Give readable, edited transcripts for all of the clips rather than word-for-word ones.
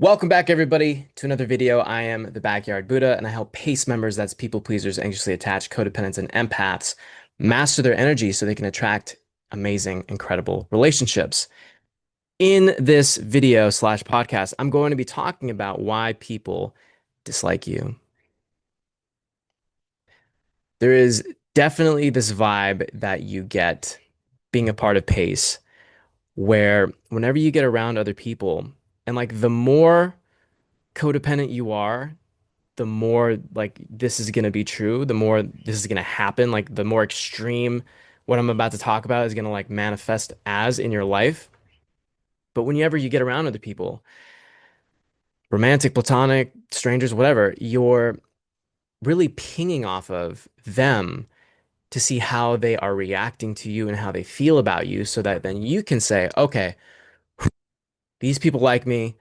Welcome back, everybody, to another video. I am the Backyard Buddha, and I help PACE members, that's people pleasers, anxiously attached, codependents, and empaths, master their energy so they can attract amazing, incredible relationships. In this video slash podcast, I'm going to be talking about why people dislike you. There is definitely this vibe that you get being a part of PACE, where whenever you get around other people, and like the more codependent you are, the more like this is going to be true, the more this is going to happen, like the more extreme what I'm about to talk about is going to like manifest as in your life. But whenever you get around other people, romantic, platonic, strangers, whatever, you're really pinging off of them to see how they are reacting to you and how they feel about you so that then you can say, okay, these people like me.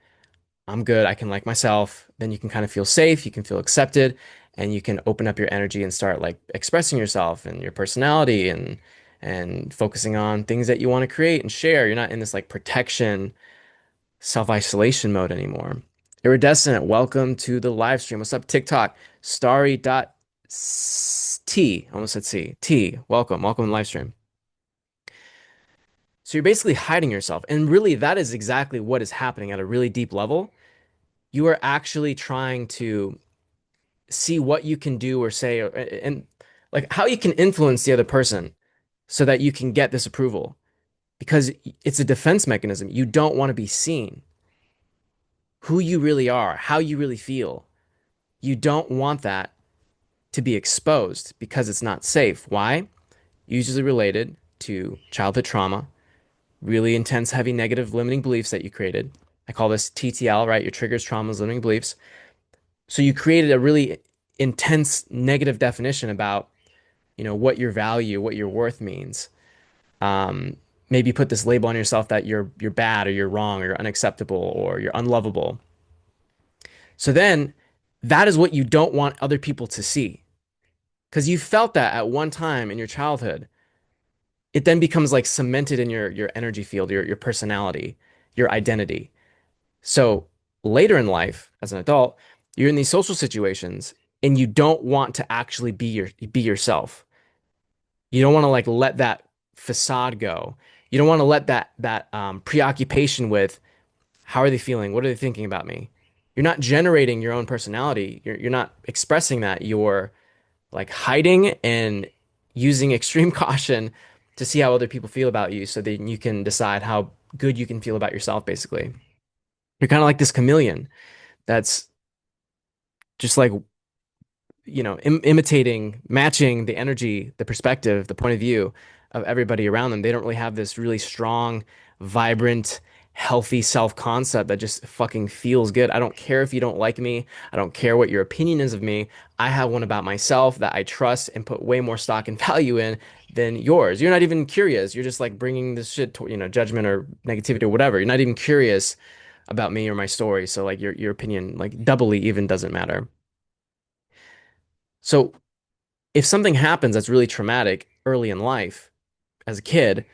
I'm good. I can like myself. Then you can kind of feel safe. You can feel accepted, and you can open up your energy and start like expressing yourself and your personality and focusing on things that you want to create and share. You're not in this like protection, self-isolation mode anymore. Iridescent, welcome to the live stream. What's up, TikTok? Starry.t. Almost said C. T. Welcome to the live stream. So you're basically hiding yourself. And really, that is exactly what is happening at a really deep level. You are actually trying to see what you can do or say and like how you can influence the other person so that you can get this approval because it's a defense mechanism. You don't want to be seen who you really are, how you really feel. You don't want that to be exposed because it's not safe. Why? Usually related to childhood trauma, really intense, heavy, negative, limiting beliefs that you created. I call this TTL, right? Your triggers, traumas, limiting beliefs. So you created a really intense negative definition about, what your value, what your worth means. Um, Maybe put this label on yourself that you're bad or you're wrong or you're unacceptable or you're unlovable. So then that is what you don't want other people to see because you felt that at one time in your childhood. It then becomes like cemented in your energy field, your personality, your identity. So later in life, as an adult, you're in these social situations and you don't want to actually be yourself. You don't want to like let that facade go. You don't want to let that preoccupation with how are they feeling? What are they thinking about me? You're not generating your own personality. You're not expressing that. You're like hiding and using extreme caution to see how other people feel about you so that you can decide how good you can feel about yourself, basically. You're kind of like this chameleon that's just like imitating, matching the energy, the perspective, the point of view of everybody around them. They don't really have this really strong, vibrant, healthy self-concept that just fucking feels good. I don't care if you don't like me. I don't care what your opinion is of me. I have one about myself that I trust and put way more stock and value in than yours. You're not even curious. You're just like bringing this shit to, judgment or negativity or whatever. You're not even curious about me or my story. So like your opinion like doubly even doesn't matter. So if something happens that's really traumatic early in life as a kid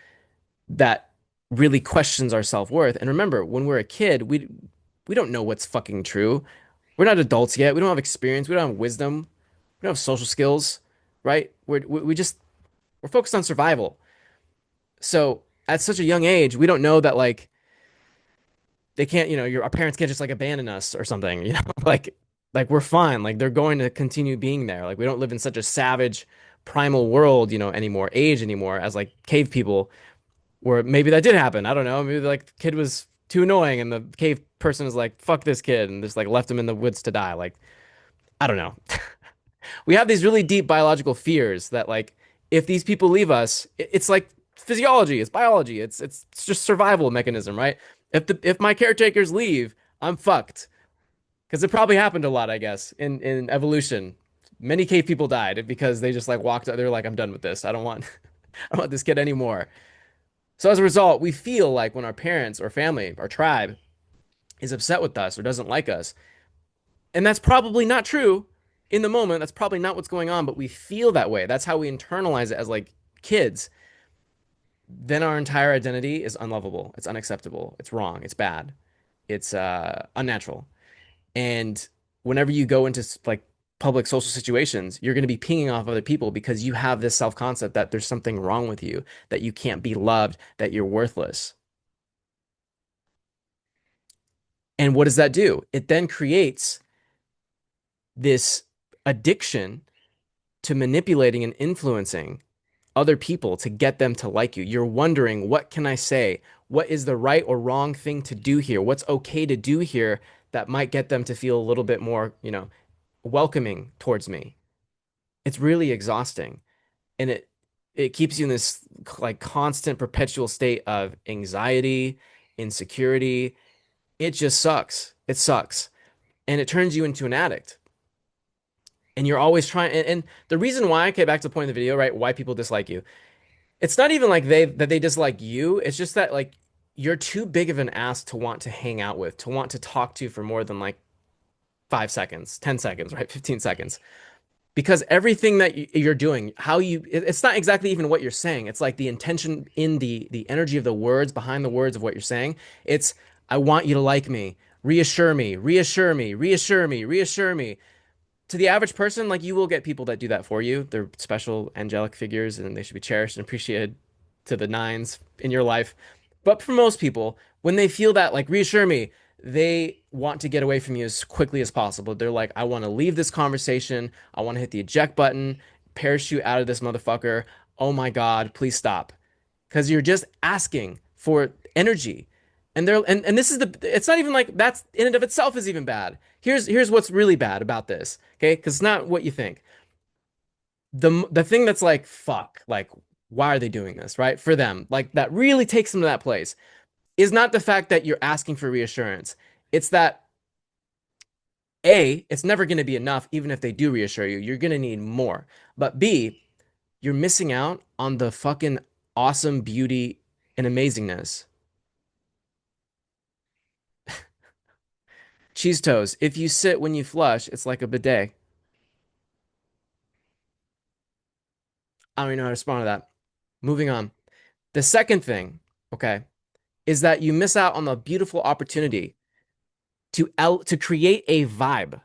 that really questions our self-worth. And remember, when we're a kid, we don't know what's fucking true. We're not adults yet. We don't have experience. We don't have wisdom. We don't have social skills, right? We're focused on survival. So at such a young age, we don't know that like they can't, our parents can't just like abandon us or something, like we're fine. Like they're going to continue being there. Like we don't live in such a savage primal world, anymore, age anymore as like cave people where maybe that did happen. I don't know. Maybe like the kid was too annoying and the cave person is like, fuck this kid and just like left him in the woods to die. Like, I don't know. We have these really deep biological fears that like if these people leave us, it's like physiology, it's biology, it's just survival mechanism, right? If my caretakers leave, I'm fucked. Because it probably happened a lot, I guess, in evolution. Many cave people died because they just like walked out. They're like, I'm done with this. I don't want I don't want this kid anymore. So as a result, we feel like when our parents or family, our tribe, is upset with us or doesn't like us, and that's probably not true in the moment. That's probably not what's going on, but we feel that way. That's how we internalize it as like kids. Then our entire identity is unlovable. It's unacceptable. It's wrong. It's bad. it's unnatural. And whenever you go into like public social situations, you're going to be pinging off other people because you have this self-concept that there's something wrong with you, that you can't be loved, that you're worthless. And what does that do? It then creates this addiction to manipulating and influencing other people to get them to like you. You're wondering, what can I say? What is the right or wrong thing to do here? What's okay to do here that might get them to feel a little bit more, welcoming towards me? It's really exhausting. And it keeps you in this like constant perpetual state of anxiety, insecurity. It just sucks. It sucks. And it turns you into an addict. And you're always trying and the reason why, okay, back to the point of the video, right? Why people dislike you. It's not even like they dislike you. It's just that like you're too big of an ass to want to hang out with, to want to talk to for more than like 5 seconds, 10 seconds, right? 15 seconds. Because everything that you're doing, it's not exactly even what you're saying. It's like the intention in the energy of the words, behind the words of what you're saying. It's, I want you to like me, reassure me, reassure me, reassure me, reassure me. To the average person, like you will get people that do that for you. They're special angelic figures and they should be cherished and appreciated to the nines in your life. But for most people, when they feel that, like, reassure me, they want to get away from you as quickly as possible. They're like, I want to leave this conversation. I want to hit the eject button, parachute out of this motherfucker. Oh my God, please stop. Because you're just asking for energy. And this is it's not even like that's in and of itself is even bad. Here's what's really bad about this, okay? Because it's not what you think. The thing that's like, fuck, like, why are they doing this, right? For them, like that really takes them to that place is not the fact that you're asking for reassurance. It's that A, it's never going to be enough, even if they do reassure you. You're going to need more. But B, you're missing out on the fucking awesome beauty and amazingness. Cheese toes. If you sit when you flush, it's like a bidet. I don't even know how to respond to that. Moving on. The second thing, okay, is that you miss out on the beautiful opportunity to create a vibe,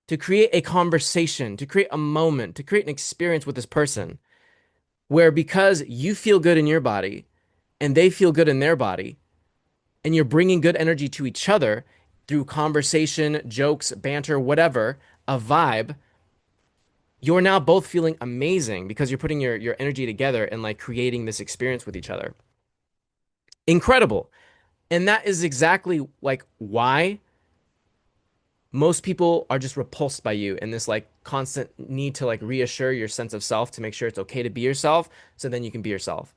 to create a conversation, to create a moment, to create an experience with this person where because you feel good in your body and they feel good in their body, and you're bringing good energy to each other through conversation, jokes, banter, whatever, a vibe, you're now both feeling amazing because you're putting your energy together and like creating this experience with each other. Incredible. And that is exactly like why most people are just repulsed by you and this like constant need to like reassure your sense of self to make sure it's okay to be yourself so then you can be yourself.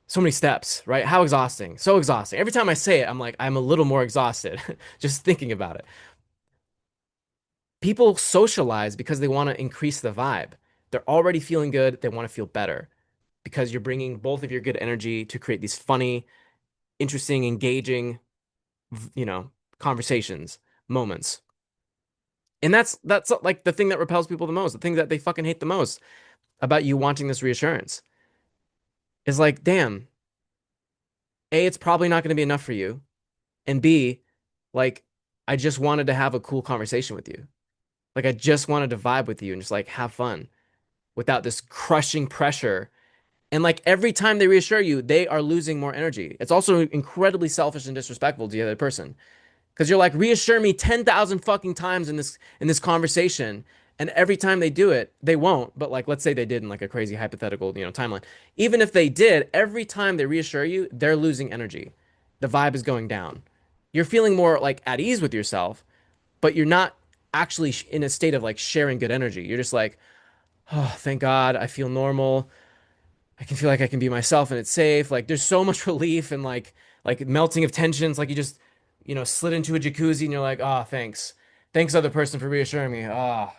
So many steps, right? How exhausting. So exhausting. Every time I say it, I'm like, I'm a little more exhausted just thinking about it. People socialize because they want to increase the vibe. They're already feeling good. They want to feel better because you're bringing both of your good energy to create these funny, interesting, engaging, you know, conversations, moments. And that's like the thing that repels people the most, the thing that they fucking hate the most about you wanting this reassurance is like, damn, A, it's probably not going to be enough for you. And B, like, I just wanted to have a cool conversation with you. Like, I just wanted to vibe with you and just like have fun without this crushing pressure. And like every time they reassure you, they are losing more energy. It's also incredibly selfish and disrespectful to the other person. Because you're like, reassure me 10,000 fucking times in this conversation. And every time they do it, they won't. But like, let's say they did in like a crazy hypothetical, timeline. Even if they did, every time they reassure you, they're losing energy. The vibe is going down. You're feeling more like at ease with yourself, but you're not actually in a state of like sharing good energy. You're just like, oh, thank God, I feel normal. I can feel like I can be myself and it's safe. Like there's so much relief and like melting of tensions. Like you just, slid into a jacuzzi and you're like, oh, thanks. Thanks, other person, for reassuring me. Ah,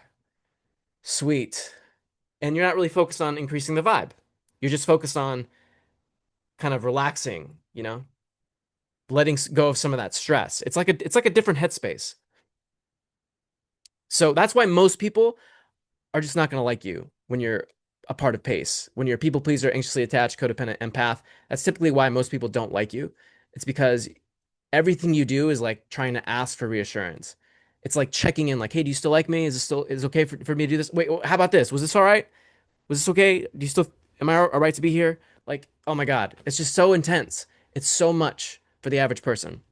sweet. And you're not really focused on increasing the vibe. You're just focused on kind of relaxing, letting go of some of that stress. It's like a different headspace. So that's why most people are just not going to like you when you're a part of PACE. When you're a people pleaser, anxiously attached, codependent, empath, that's typically why most people don't like you. It's because Everything you do is like trying to ask for reassurance. It's like checking in, like, hey, do you still like me? Is this still is it okay for me to do this? Wait, how about this? Was this all right? Was this okay? Do you still am I all right to be here? Like, oh my God, it's just so intense. It's so much for the average person.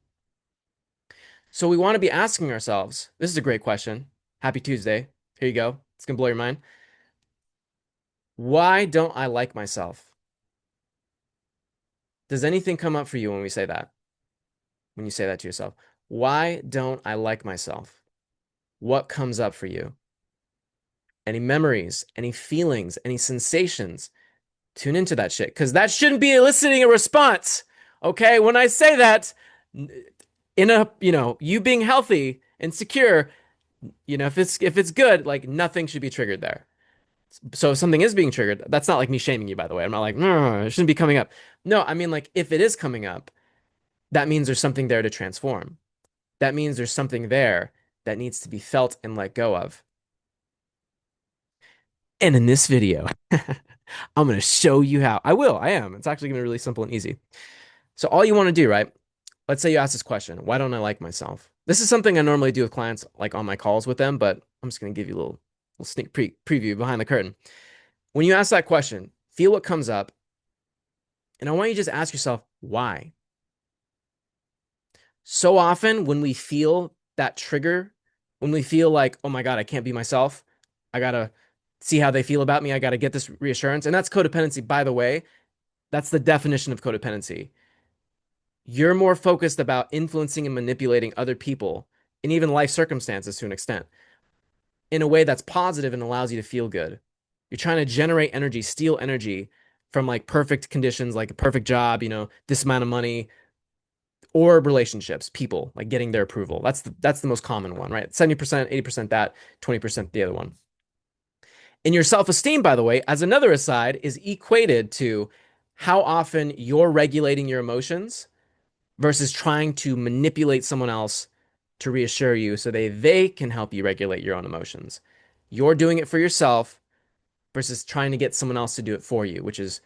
So we want to be asking ourselves, this is a great question. Happy Tuesday. Here you go. It's gonna blow your mind. Why don't I like myself? Does anything come up for you when we say that? When you say that to yourself? Why don't I like myself? What comes up for you? Any memories, any feelings, any sensations? Tune into that shit because that shouldn't be eliciting a response. Okay, when I say that, in a you being healthy and secure, if it's good, like nothing should be triggered there. So if something is being triggered, that's not like me shaming you, by the way. I'm not like, no, it shouldn't be coming up. No, I mean like if it is coming up, that means there's something there to transform. That means there's something there that needs to be felt and let go of. And in this video, I'm going to show you how. I am. It's actually going to be really simple and easy. So all you want to do, right? Let's say you ask this question, why don't I like myself? This is something I normally do with clients, like on my calls with them, but I'm just going to give you a little sneak preview behind the curtain. When you ask that question, feel what comes up, and I want you to just ask yourself, why? So often when we feel that trigger, when we feel like, oh my God, I can't be myself, I gotta see how they feel about me, I gotta get this reassurance. And that's codependency, by the way. That's the definition of codependency. You're more focused about influencing and manipulating other people and even life circumstances to an extent in a way that's positive and allows you to feel good. You're trying to generate energy, steal energy from like perfect conditions, like a perfect job, this amount of money, or relationships, people, like getting their approval. That's the most common one, right? 70%, 80% that, 20% the other one. And your self-esteem, by the way, as another aside, is equated to how often you're regulating your emotions versus trying to manipulate someone else to reassure you so they can help you regulate your own emotions. You're doing it for yourself versus trying to get someone else to do it for you, which is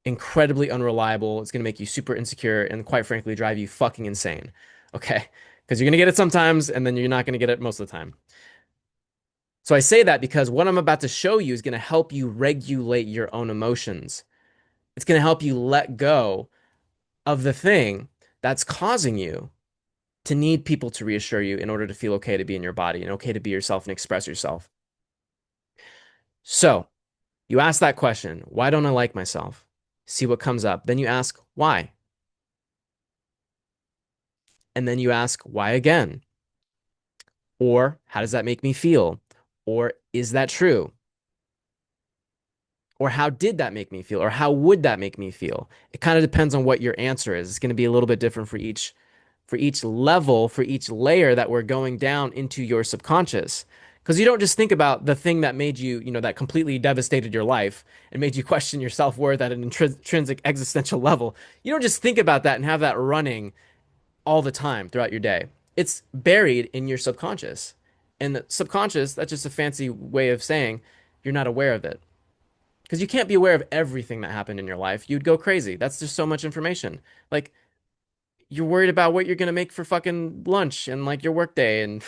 incredibly unreliable. It's going to make you super insecure and quite frankly drive you fucking insane. Okay? Because you're going to get it sometimes and then you're not going to get it most of the time. So I say that because what I'm about to show you is going to help you regulate your own emotions. It's going to help you let go of the thing that's causing you to need people to reassure you in order to feel okay to be in your body and okay to be yourself and express yourself. So you ask that question, why don't I like myself? See what comes up. Then you ask, why? And then you ask, why again? Or how does that make me feel? Or is that true? Or how did that make me feel? Or how would that make me feel? It kind of depends on what your answer is. It's going to be a little bit different for each level, for each layer that we're going down into your subconscious. Because you don't just think about the thing that made you, that completely devastated your life and made you question your self-worth at an intrinsic existential level. You don't just think about that and have that running all the time throughout your day. It's buried in your subconscious. And the subconscious, that's just a fancy way of saying you're not aware of it. Because you can't be aware of everything that happened in your life. You'd go crazy. That's just so much information. Like, you're worried about what you're going to make for fucking lunch and like your work day and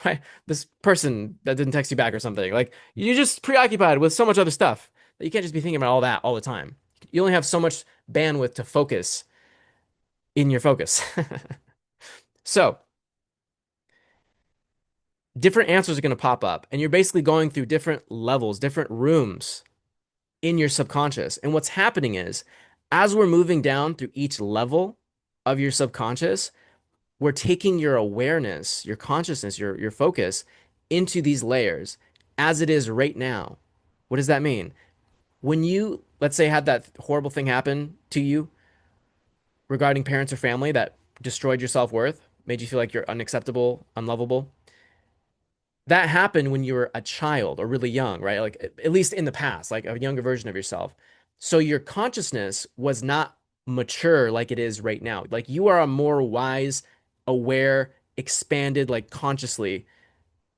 right, this person that didn't text you back or something. Like, you're just preoccupied with so much other stuff that you can't just be thinking about all that all the time. You only have so much bandwidth to focus in your focus. So, different answers are going to pop up, and you're basically going through different levels, different rooms in your subconscious. And what's happening is, as we're moving down through each level of your subconscious, we're taking your awareness, your consciousness, your focus into these layers as it is right now. What does that mean? When you, let's say, had that horrible thing happen to you regarding parents or family that destroyed your self-worth, made you feel like you're unacceptable, unlovable, that happened when you were a child or really young, right? Like at least in the past, like a younger version of yourself. So your consciousness was not mature like it is right now. Like you are a more wise, aware, expanded, like consciously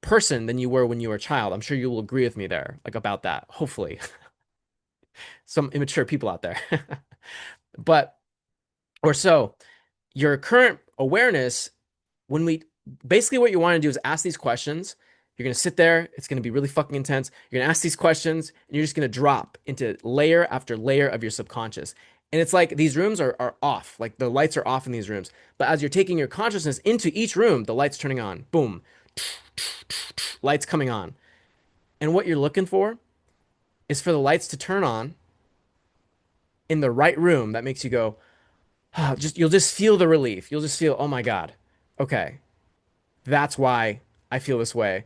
person than you were when you were a child. I'm sure you will agree with me there, like about that. Hopefully, some immature people out there, but or so. Your current awareness, when we basically what you want to do is ask these questions. You're going to sit there. It's going to be really fucking intense. You're going to ask these questions and you're just going to drop into layer after layer of your subconscious. And it's like these rooms are off, like the lights are off in these rooms. But as you're taking your consciousness into each room, the lights turning on, boom, lights coming on. And what you're looking for is for the lights to turn on in the right room that makes you go, oh, just you'll just feel the relief. You'll just feel, oh my God, okay, that's why I feel this way.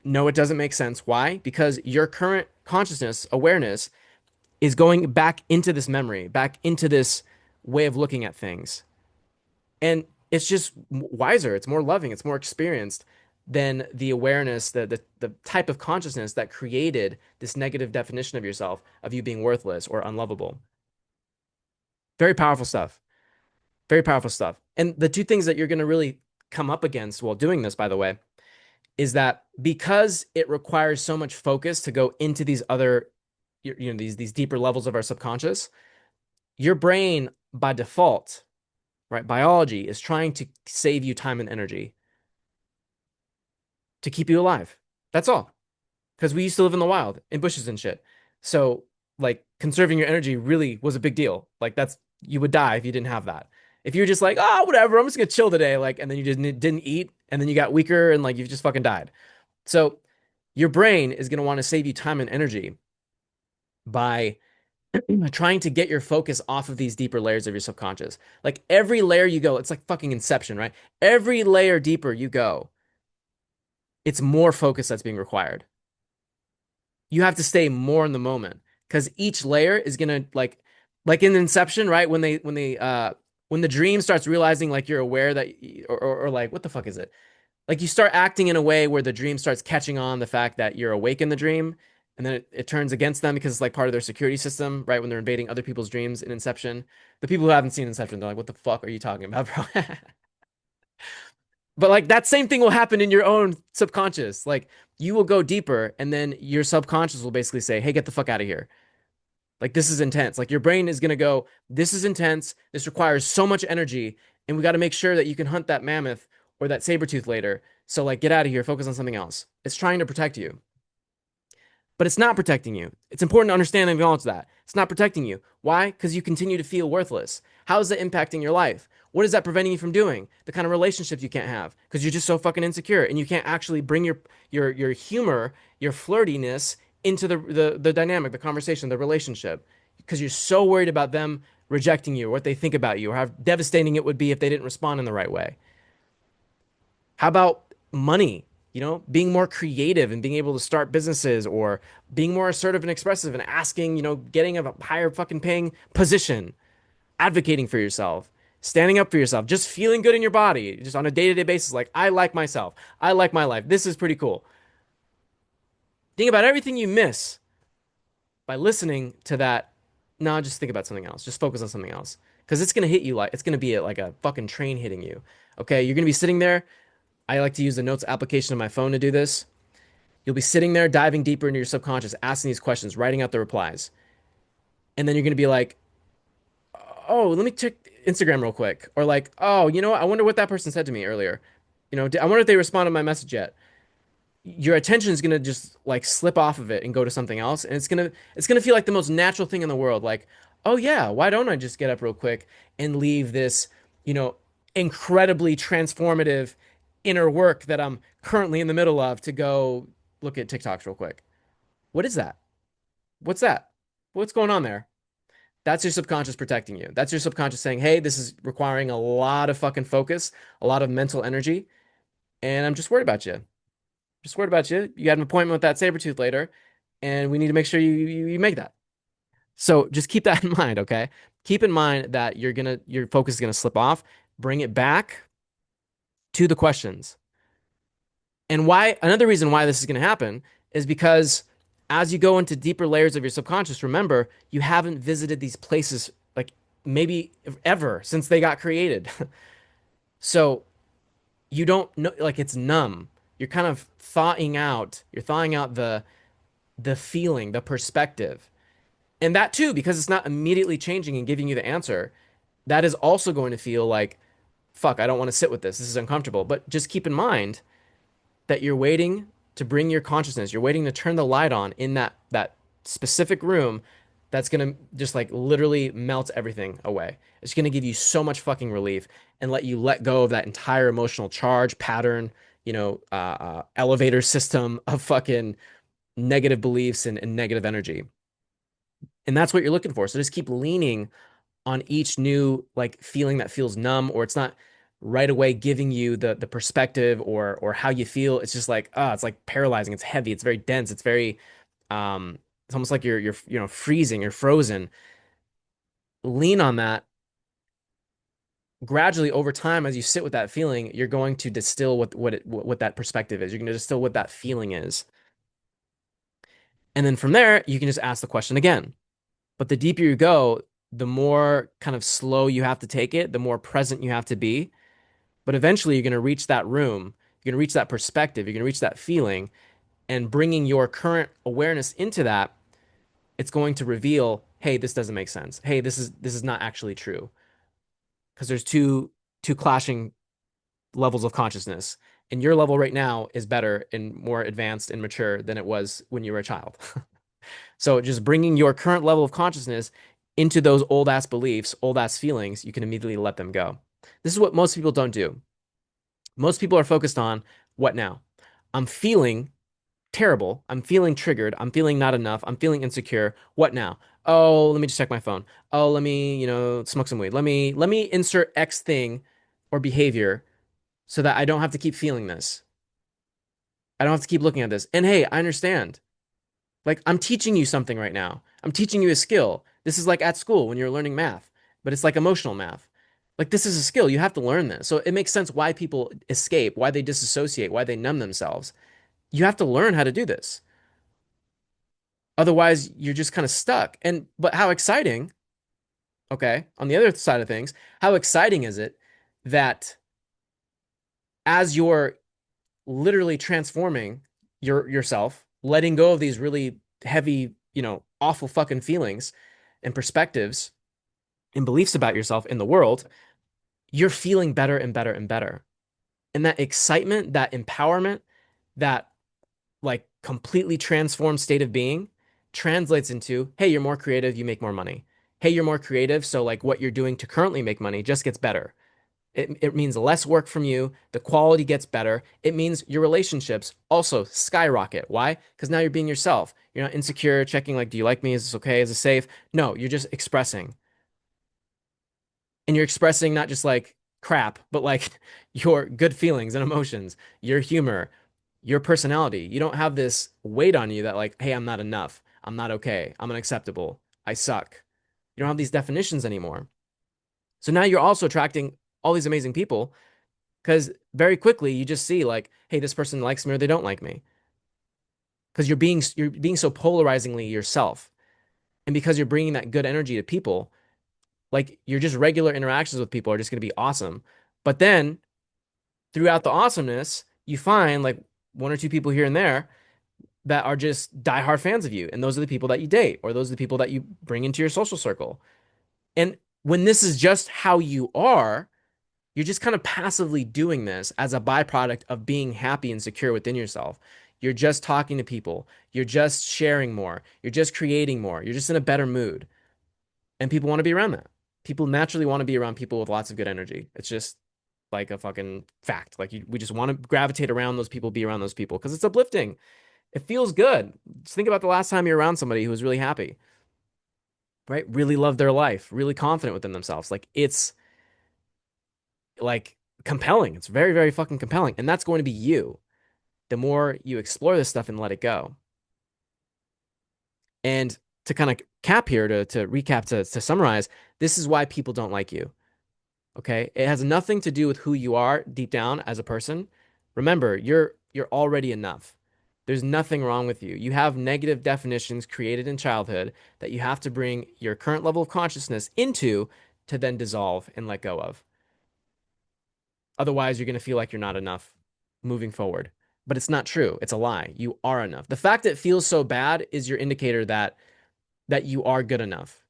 No, it doesn't make sense. Why? Because your current consciousness, awareness, is going back into this memory, back into this way of looking at things. And it's just wiser, it's more loving, it's more experienced than the awareness, the type of consciousness that created this negative definition of yourself, of you being worthless or unlovable. Very powerful stuff. Very powerful stuff. And the two things that you're going to really come up against while doing this, by the way, is that because it requires so much focus to go into these other, these deeper levels of our subconscious, your brain by default, right, biology is trying to save you time and energy to keep you alive. That's all. Because we used to live in the wild, in bushes and shit. So, like, conserving your energy really was a big deal. Like, that's, you would die if you didn't have that. If you're just like, oh, whatever, I'm just gonna chill today, like, and then you didn't eat, and then you got weaker, and like, you just fucking died. So, your brain is gonna want to save you time and energy by trying to get your focus off of these deeper layers of your subconscious. Like, every layer you go, it's like fucking Inception, right? Every layer deeper you go, it's more focus that's being required. You have to stay more in the moment because each layer is gonna like in Inception, right? When the dream starts realizing like you're aware that or like what the fuck is it? Like you start acting in a way where the dream starts catching on the fact that you're awake in the dream, and then it turns against them because it's like part of their security system, right? When they're invading other people's dreams in Inception. The people who haven't seen Inception, they're like, what the fuck are you talking about, bro? But like that same thing will happen in your own subconscious. Like you will go deeper and then your subconscious will basically say, "Hey, get the fuck out of here." Like this is intense. Like your brain is going to go, "This is intense. This requires so much energy and we got to make sure that you can hunt that mammoth or that saber tooth later. So like get out of here, focus on something else." It's trying to protect you. But it's not protecting you. It's important to understand and acknowledge that. It's not protecting you. Why? Because you continue to feel worthless. How is that impacting your life? What is that preventing you from doing? The kind of relationships you can't have because you're just so fucking insecure and you can't actually bring your humor, your flirtiness into the dynamic, the conversation, the relationship because you're so worried about them rejecting you or what they think about you or how devastating it would be if they didn't respond in the right way. How about money? Being more creative and being able to start businesses or being more assertive and expressive and asking, getting a higher fucking paying position, advocating for yourself, standing up for yourself, just feeling good in your body, just on a day-to-day basis. Like, I like myself. I like my life. This is pretty cool. Think about everything you miss by listening to that. No, just think about something else. Just focus on something else. Because it's going to hit you like, it's going to be like a fucking train hitting you. Okay. You're going to be sitting there. I like to use the notes application on my phone to do this. You'll be sitting there diving deeper into your subconscious, asking these questions, writing out the replies. And then you're going to be like, oh, let me check Instagram real quick. Or like, oh, you know what? I wonder what that person said to me earlier. I wonder if they responded to my message yet. Your attention is going to just like slip off of it and go to something else. And it's going to feel like the most natural thing in the world. Like, oh yeah, why don't I just get up real quick and leave this, you know, incredibly transformative inner work that I'm currently in the middle of to go look at TikToks real quick. What is that? What's that? What's going on there? That's your subconscious protecting you. That's your subconscious saying, hey, this is requiring a lot of fucking focus, a lot of mental energy, and I'm just worried about you. Just worried about you. You got an appointment with that saber tooth later, and we need to make sure you make that. So just keep that in mind, okay? Keep in mind that your focus is gonna slip off. Bring it back to the questions. And why another reason why this is going to happen is because as you go into deeper layers of your subconscious, remember, you haven't visited these places like maybe ever since they got created. So you don't know, like it's numb. You're kind of you're thawing out the feeling, the perspective. And that too, because it's not immediately changing and giving you the answer, that is also going to feel like, fuck, I don't want to sit with this. This is uncomfortable. But just keep in mind that you're waiting to bring your consciousness, you're waiting to turn the light on in that specific room that's going to just like literally melt everything away. It's going to give you so much fucking relief and let you let go of that entire emotional charge pattern, elevator system of fucking negative beliefs and negative energy. And that's what you're looking for. So just keep leaning on each new like feeling that feels numb, or it's not right away giving you the perspective or how you feel. It's just like, it's like paralyzing. It's heavy. It's very dense. It's very it's almost like you're freezing, you're frozen. Lean on that. Gradually over time, as you sit with that feeling, you're going to distill what that perspective is. You're going to distill what that feeling is. And then from there, you can just ask the question again. But the deeper you go, the more kind of slow you have to take it, the more present you have to be. But eventually, you're going to reach that room, you're going to reach that perspective, you're going to reach that feeling, and bringing your current awareness into that, it's going to reveal, hey, this doesn't make sense. Hey, this is not actually true, because there's two clashing levels of consciousness, and your level right now is better and more advanced and mature than it was when you were a child. So just bringing your current level of consciousness into those old ass beliefs, old ass feelings, you can immediately let them go. This is what most people don't do. Most people are focused on what now? I'm feeling terrible. I'm feeling triggered. I'm feeling not enough. I'm feeling insecure. What now? Oh, let me just check my phone. Oh, let me, smoke some weed. Let me insert X thing or behavior so that I don't have to keep feeling this. I don't have to keep looking at this. And hey, I understand. Like I'm teaching you something right now. I'm teaching you a skill. This is like at school when you're learning math, but it's like emotional math. Like this is a skill. You have to learn this. So it makes sense why people escape, why they disassociate, why they numb themselves. You have to learn how to do this. Otherwise, you're just kind of stuck. And but how exciting, okay, on the other side of things, how exciting is it that as you're literally transforming yourself, letting go of these really heavy, awful fucking feelings and perspectives and beliefs about yourself in the world, you're feeling better and better and better. And that excitement, that empowerment, that like completely transformed state of being translates into, hey, you're more creative, you make more money. Hey, you're more creative, so like what you're doing to currently make money just gets better. It means less work from you. The quality gets better. It means your relationships also skyrocket. Why? Because now you're being yourself. You're not insecure, checking like, do you like me? Is this okay? Is this safe? No, you're just expressing. And you're expressing not just like crap, but like your good feelings and emotions, your humor, your personality. You don't have this weight on you that like, hey, I'm not enough. I'm not okay. I'm unacceptable. I suck. You don't have these definitions anymore. So now you're also attracting all these amazing people because very quickly you just see like, hey, this person likes me or they don't like me. Because you're being so polarizingly yourself. And because you're bringing that good energy to people, like your just regular interactions with people are just going to be awesome. But then throughout the awesomeness, you find like one or two people here and there that are just diehard fans of you. And those are the people that you date, or those are the people that you bring into your social circle. And when this is just how you are, you're just kind of passively doing this as a byproduct of being happy and secure within yourself. You're just talking to people. You're just sharing more. You're just creating more. You're just in a better mood. And people want to be around that. People naturally want to be around people with lots of good energy. It's just like a fucking fact. Like we just want to gravitate around those people, be around those people because it's uplifting. It feels good. Just think about the last time you're around somebody who was really happy, right? Really loved their life, really confident within themselves. Like it's like compelling. It's very, very fucking compelling. And that's going to be you. The more you explore this stuff and let it go. And to kind of cap here, to recap, to summarize, this is why people don't like you. Okay. It has nothing to do with who you are deep down as a person. Remember, you're already enough. There's nothing wrong with you. You have negative definitions created in childhood that you have to bring your current level of consciousness into to then dissolve and let go of. Otherwise, you're going to feel like you're not enough moving forward. But it's not true. It's a lie. You are enough. The fact that it feels so bad is your indicator that you are good enough.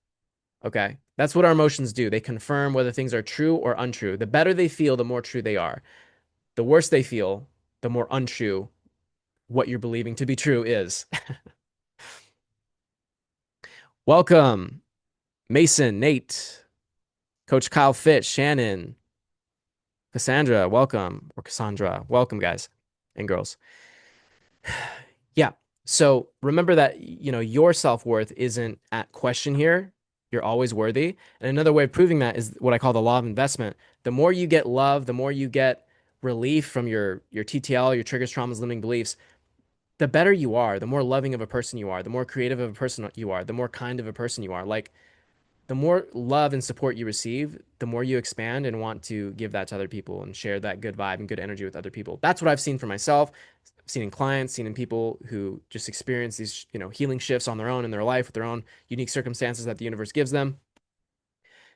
Okay. That's what our emotions do. They confirm whether things are true or untrue. The better they feel, the more true they are. The worse they feel, the more untrue what you're believing to be true is. Welcome, Mason, Nate, Coach Kyle Fitch, Shannon, Cassandra, welcome, or Cassandra, welcome, guys and girls. Yeah. So remember that, your self-worth isn't at question here. You're always worthy. And another way of proving that is what I call the law of investment. The more you get love, the more you get relief from your TTL, your triggers, traumas, limiting beliefs, the better you are, the more loving of a person you are, the more creative of a person you are, the more kind of a person you are. Like the more love and support you receive, the more you expand and want to give that to other people and share that good vibe and good energy with other people. That's what I've seen for myself, seen in clients, seen in people who just experience these, healing shifts on their own in their life with their own unique circumstances that the universe gives them.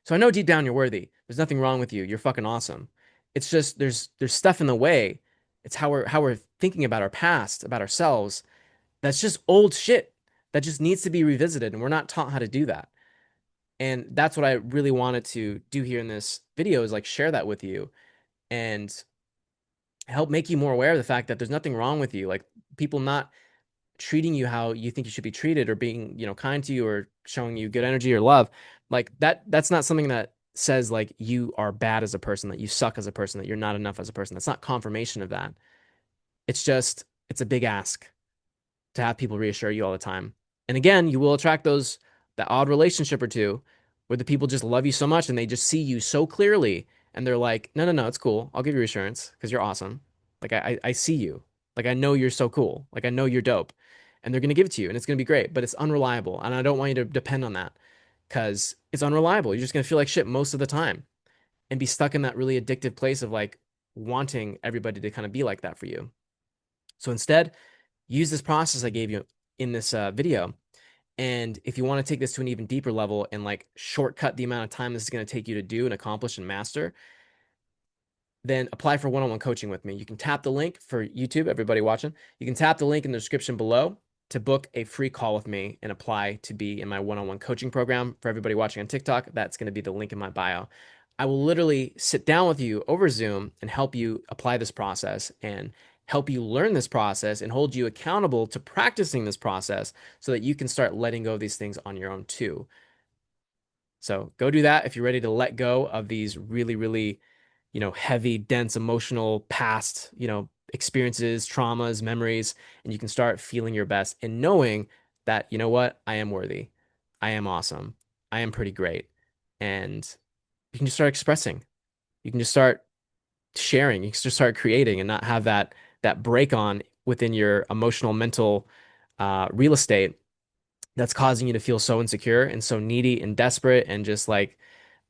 So I know deep down you're worthy. There's nothing wrong with you. You're fucking awesome. It's just there's stuff in the way. It's how we're thinking about our past, about ourselves. That's just old shit that just needs to be revisited, and we're not taught how to do that. And that's what I really wanted to do here in this video is like share that with you and help make you more aware of the fact that there's nothing wrong with you. Like people not treating you how you think you should be treated or being, kind to you or showing you good energy or love. Like that's not something that says like you are bad as a person, that you suck as a person, that you're not enough as a person. That's not confirmation of that. It's just it's a big ask to have people reassure you all the time. And again, you will attract that odd relationship or two where the people just love you so much and they just see you so clearly and they're like, no, no, no, it's cool. I'll give you reassurance because you're awesome. Like I see you. Like I know you're so cool. Like I know you're dope. And they're gonna give it to you and it's gonna be great, but it's unreliable. And I don't want you to depend on that because it's unreliable. You're just gonna feel like shit most of the time and be stuck in that really addictive place of like wanting everybody to kind of be like that for you. So instead, use this process I gave you in this video. And if you want to take this to an even deeper level and like shortcut the amount of time this is going to take you to do and accomplish and master, then apply for one-on-one coaching with me. You can tap the link for YouTube, everybody watching. You can tap the link in the description below to book a free call with me and apply to be in my one-on-one coaching program. For everybody watching on TikTok, that's going to be the link in my bio. I will literally sit down with you over Zoom and help you apply this process and help you learn this process and hold you accountable to practicing this process so that you can start letting go of these things on your own too. So go do that if you're ready to let go of these really, really, heavy, dense, emotional past, experiences, traumas, memories, and you can start feeling your best and knowing that, you know what, I am worthy. I am awesome. I am pretty great. And you can just start expressing. You can just start sharing. You can just start creating and not have that break on within your emotional, mental real estate that's causing you to feel so insecure and so needy and desperate and just like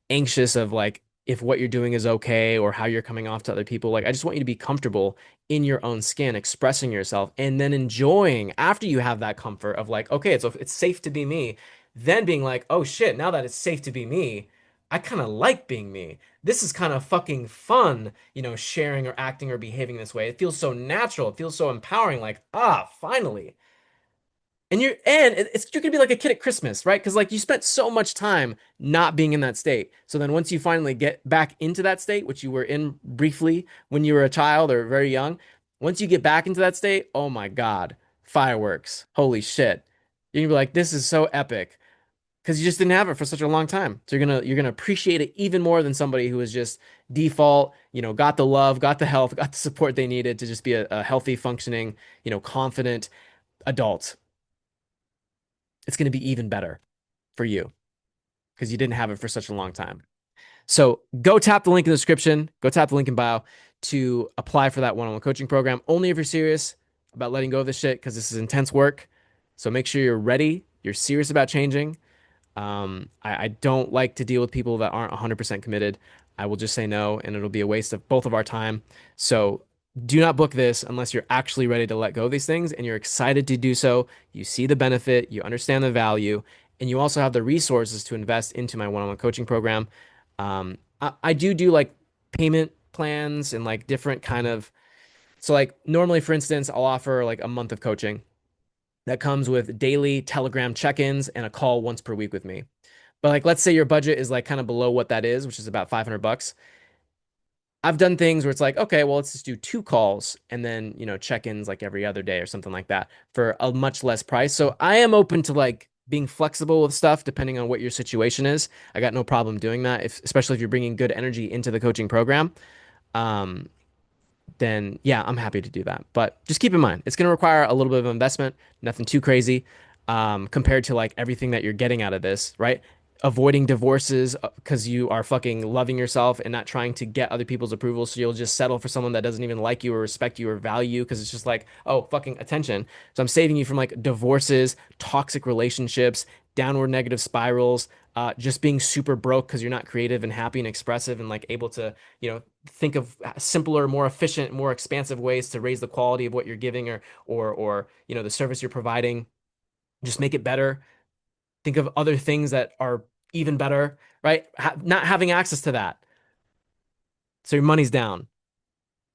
anxious of like if what you're doing is okay or how you're coming off to other people. Like I just want you to be comfortable in your own skin, expressing yourself, and then enjoying after you have that comfort of like, okay, it's safe to be me. Then being like, oh shit, now that it's safe to be me, I kind of like being me. This is kind of fucking fun, sharing or acting or behaving this way. It feels so natural. It feels so empowering. Like, finally. And you're gonna be like a kid at Christmas, right? Because like you spent so much time not being in that state. So then once you finally get back into that state, which you were in briefly when you were a child or very young, once you get back into that state, oh my God, fireworks. Holy shit. You're gonna be like, this is so epic. Because you just didn't have it for such a long time. So you're gonna appreciate it even more than somebody who was just default, got the love, got the health, got the support they needed to just be a healthy, functioning, confident adult. It's going to be even better for you because you didn't have it for such a long time. So go tap the link in the description, go tap the link in bio to apply for that one-on-one coaching program. Only if you're serious about letting go of this shit because this is intense work. So make sure you're ready, you're serious about changing. I don't like to deal with people that aren't 100% committed. I will just say no, and it'll be a waste of both of our time. So do not book this unless you're actually ready to let go of these things and you're excited to do so. You see the benefit, you understand the value, and you also have the resources to invest into my one-on-one coaching program. I do like payment plans and like different kind of, so like normally, for instance, I'll offer like a month of coaching that comes with daily Telegram check-ins and a call once per week with me. But like, let's say your budget is like kind of below what that is, which is about 500 bucks. I've done things where it's like, okay, well, let's just do two calls and then, check-ins like every other day or something like that for a much less price. So I am open to like being flexible with stuff depending on what your situation is. I got no problem doing that, especially if you're bringing good energy into the coaching program. Um, then yeah, I'm happy to do that. But just keep in mind, it's going to require a little bit of investment, nothing too crazy, compared to like everything that you're getting out of this, right? Avoiding divorces because you are fucking loving yourself and not trying to get other people's approval. So you'll just settle for someone that doesn't even like you or respect you or value you because it's just like, oh, fucking attention. So I'm saving you from like divorces, toxic relationships, downward negative spirals, just being super broke because you're not creative and happy and expressive and like able to, think of simpler, more efficient, more expansive ways to raise the quality of what you're giving or the service you're providing. Just make it better. Think of other things that are even better, right? Not having access to that. So your money's down.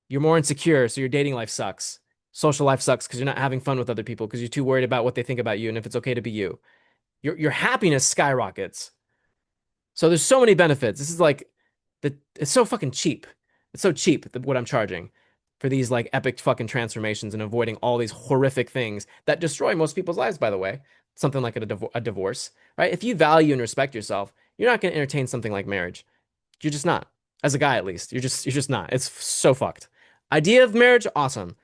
You're more insecure, so your dating life sucks. Social life sucks because you're not having fun with other people because you're too worried about what they think about you and if it's okay to be you. Your happiness skyrockets. So there's so many benefits. This is like it's so fucking cheap. It's so cheap what I'm charging for these like epic fucking transformations and avoiding all these horrific things that destroy most people's lives, by the way. Something like a divorce, right? If you value and respect yourself, you're not going to entertain something like marriage. You're just not. As a guy, at least, you're just not. It's so fucked. Idea of marriage, awesome.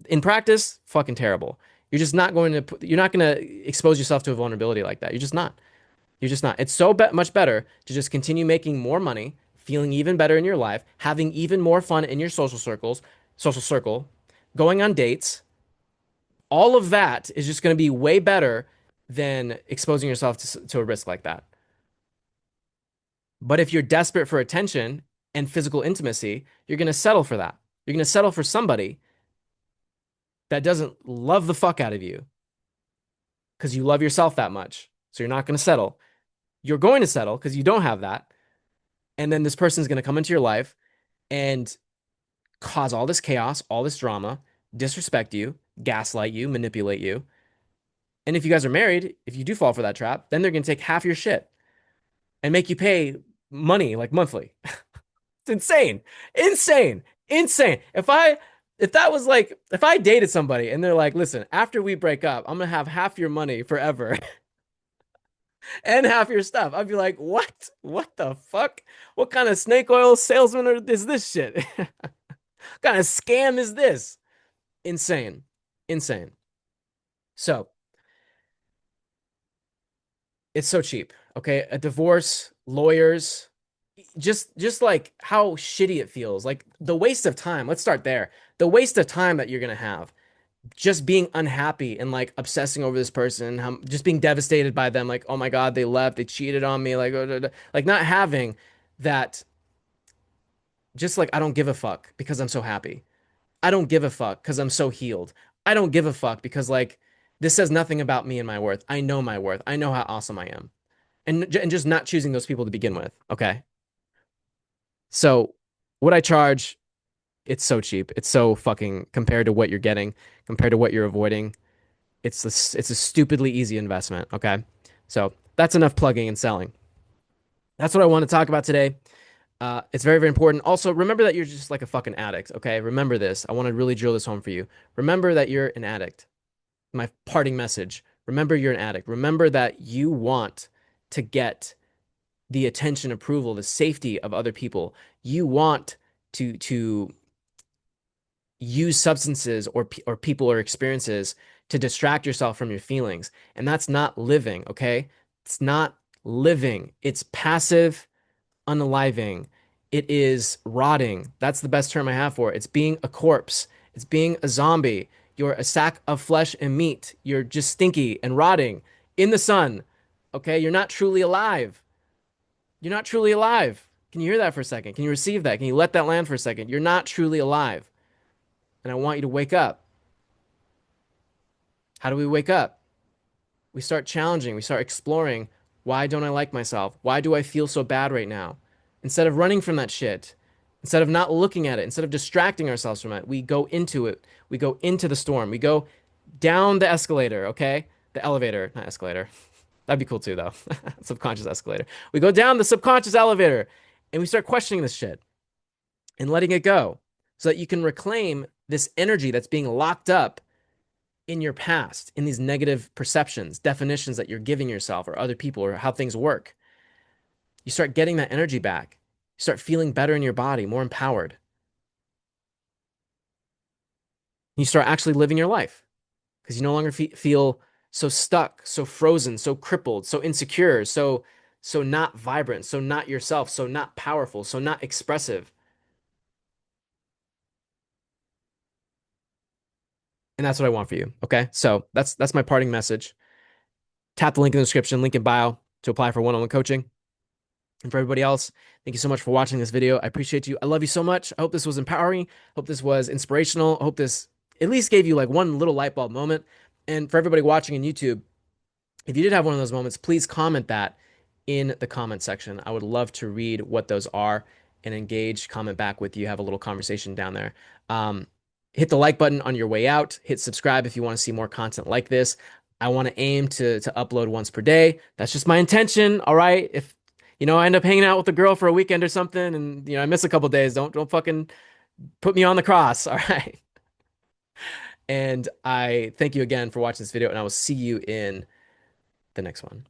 In practice, fucking terrible. You're not going to expose yourself to a vulnerability like that. You're just not. You're just not. It's so much better to just continue making more money, feeling even better in your life, having even more fun in your social circle, going on dates. All of that is just going to be way better than exposing yourself to a risk like that. But if you're desperate for attention and physical intimacy, you're going to settle for that. You're going to settle for somebody that doesn't love the fuck out of you because you love yourself that much. So you're not going to settle. You're going to settle because you don't have that. And then this person is going to come into your life and cause all this chaos, all this drama, disrespect you, gaslight you, manipulate you. And if you guys are married, if you do fall for that trap, then they're going to take half your shit and make you pay money like monthly. It's insane. Insane. Insane. If I dated somebody and they're like, listen, after we break up, I'm gonna have half your money forever and half your stuff. I'd be like, what? What the fuck? What kind of snake oil salesman is this shit? What kind of scam is this? Insane. Insane. So it's so cheap. Okay. A divorce, lawyers, just like how shitty it feels. Like the waste of time. Let's start there. The waste of time that you're gonna have just being unhappy and like obsessing over this person, just being devastated by them, like, oh my God, they left, they cheated on me, like, like not having that, just like, I don't give a fuck because I'm so happy. I don't give a fuck because I'm so healed. I don't give a fuck because like this says nothing about me and my worth. I know my worth. I know how awesome I am. And just not choosing those people to begin with. Okay. So what I charge, it's so cheap. It's so fucking compared to what you're getting, compared to what you're avoiding. It's a stupidly easy investment. Okay. So that's enough plugging and selling. That's what I want to talk about today. It's very, very important. Also, remember that you're just like a fucking addict. Okay. Remember this. I want to really drill this home for you. Remember that you're an addict. My parting message. Remember you're an addict. Remember that you want to get the attention, approval, the safety of other people. You want to use substances or people or experiences to distract yourself from your feelings. And that's not living, okay? It's not living. It's passive unaliving. It is rotting. That's the best term I have for it. It's being a corpse. It's being a zombie. You're a sack of flesh and meat. You're just stinky and rotting in the sun. Okay? You're not truly alive. You're not truly alive. Can you hear that for a second? Can you receive that? Can you let that land for a second? You're not truly alive. And I want you to wake up. How do we wake up? We start challenging, we start exploring. Why don't I like myself? Why do I feel so bad right now? Instead of running from that shit, instead of not looking at it, instead of distracting ourselves from it, we go into it. We go into the storm. We go down the escalator, okay? The elevator, not escalator. That'd be cool too, though. Subconscious escalator. We go down the subconscious elevator and we start questioning this shit and letting it go so that you can reclaim this energy that's being locked up in your past, in these negative perceptions, definitions that you're giving yourself or other people or how things work. You start getting that energy back. You start feeling better in your body, more empowered. You start actually living your life because you no longer feel so stuck, so frozen, so crippled, so insecure, so not vibrant, so not yourself, so not powerful, so not expressive. And that's what I want for you. Okay. So that's my parting message. Tap the link in the description, link in bio to apply for one-on-one coaching. And for everybody else, thank you so much for watching this video. I appreciate you. I love you so much. I hope this was empowering. Hope this was inspirational. I hope this at least gave you like one little light bulb moment. And for everybody watching on YouTube, if you did have one of those moments, please comment that in the comment section. I would love to read what those are and engage, comment back with you, have a little conversation down there. Hit the like button on your way out. Hit subscribe if you want to see more content like this. I want to aim to upload once per day. That's just my intention. All right. If I end up hanging out with a girl for a weekend or something, and I miss a couple days, don't fucking put me on the cross. All right. And I thank you again for watching this video, and I will see you in the next one.